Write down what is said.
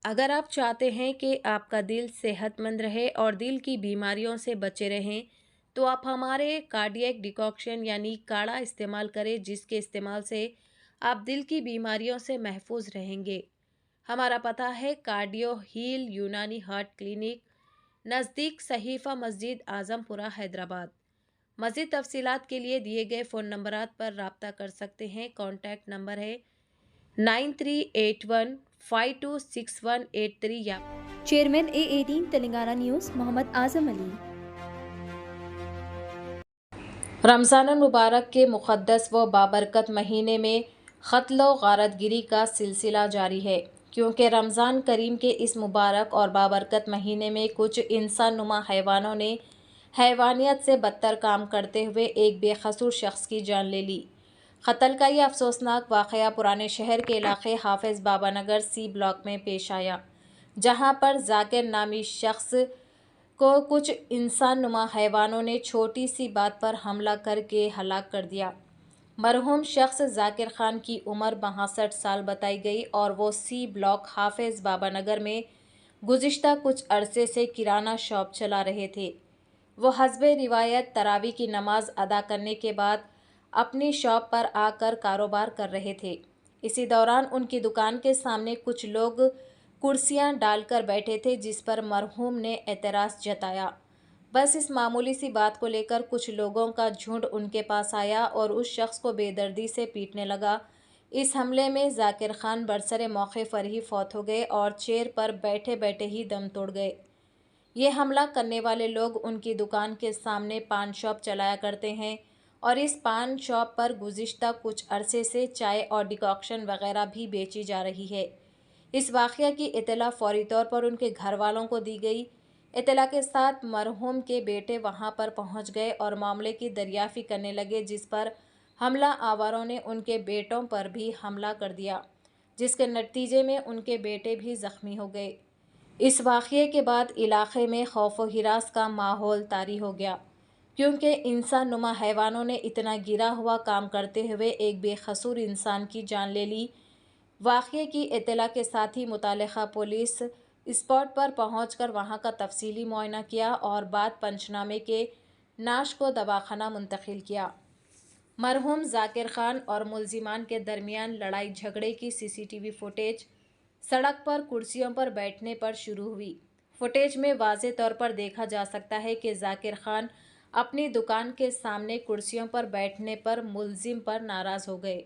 اگر آپ چاہتے ہیں کہ آپ کا دل صحت مند رہے اور دل کی بیماریوں سے بچے رہیں تو آپ ہمارے کارڈیاک ڈیکاکشن یعنی کاڑھا استعمال کریں، جس کے استعمال سے آپ دل کی بیماریوں سے محفوظ رہیں گے۔ ہمارا پتہ ہے کارڈیو ہیل یونانی ہارٹ کلینک، نزدیک صحیفہ مسجد، اعظم پورہ، حیدرآباد۔ مزید تفصیلات کے لیے دیے گئے فون نمبرات پر رابطہ کر سکتے ہیں۔ کانٹیکٹ نمبر ہے 9381526183 یا chairman A18 Telangana news Muhammad Azam علی۔ رمضان المبارک کے مقدس و بابرکت مہینے میں قتل و غارت گری کا سلسلہ جاری ہے، کیونکہ رمضان کریم کے اس مبارک اور بابرکت مہینے میں کچھ انسان نما حیوانوں نے حیوانیت سے بدتر کام کرتے ہوئے ایک بے قصور شخص کی جان لے لی۔ قتل کا یہ افسوسناک واقعہ پرانے شہر کے علاقے حافظ بابا نگر سی بلاک میں پیش آیا، جہاں پر ذاکر نامی شخص کو کچھ انسان نما حیوانوں نے چھوٹی سی بات پر حملہ کر کے ہلاک کر دیا۔ مرحوم شخص ذاکر خان کی عمر 62 سال بتائی گئی اور وہ سی بلاک حافظ بابا نگر میں گزشتہ کچھ عرصے سے کرانہ شاپ چلا رہے تھے۔ وہ حسب روایت تراویح کی نماز ادا کرنے کے بعد اپنی شاپ پر آ کر کاروبار کر رہے تھے۔ اسی دوران ان کی دکان کے سامنے کچھ لوگ کرسیاں ڈال کر بیٹھے تھے، جس پر مرحوم نے اعتراض جتایا۔ بس اس معمولی سی بات کو لے کر کچھ لوگوں کا جھنڈ ان کے پاس آیا اور اس شخص کو بے دردی سے پیٹنے لگا۔ اس حملے میں ذاکر خان برسر موقع پر ہی فوت ہو گئے اور چیئر پر بیٹھے بیٹھے ہی دم توڑ گئے۔ یہ حملہ کرنے والے لوگ ان کی دکان کے سامنے پان شاپ چلایا کرتے ہیں اور اس پان شاپ پر گزشتہ کچھ عرصے سے چائے اور ڈیکاکشن وغیرہ بھی بیچی جا رہی ہے۔ اس واقعہ کی اطلاع فوری طور پر ان کے گھر والوں کو دی گئی۔ اطلاع کے ساتھ مرحوم کے بیٹے وہاں پر پہنچ گئے اور معاملے کی دریافت کرنے لگے، جس پر حملہ آوروں نے ان کے بیٹوں پر بھی حملہ کر دیا، جس کے نتیجے میں ان کے بیٹے بھی زخمی ہو گئے۔ اس واقعے کے بعد علاقے میں خوف و ہراس کا ماحول طاری ہو گیا، کیونکہ انسان نما حیوانوں نے اتنا گرا ہوا کام کرتے ہوئے ایک بے قصور انسان کی جان لے لی۔ واقعے کی اطلاع کے ساتھ ہی متعلقہ پولیس اسپاٹ پر پہنچ کر وہاں کا تفصیلی معائنہ کیا اور بعد پنچنامے کے نعش کو دواخانہ منتقل کیا۔ مرحوم ذاکر خان اور ملزمان کے درمیان لڑائی جھگڑے کی CCTV فوٹیج سڑک پر کرسیوں پر بیٹھنے پر شروع ہوئی۔ فوٹیج میں واضح طور پر دیکھا جا سکتا ہے کہ ذاکر خان اپنی دکان کے سامنے کرسیوں پر بیٹھنے پر ملزم پر ناراض ہو گئے۔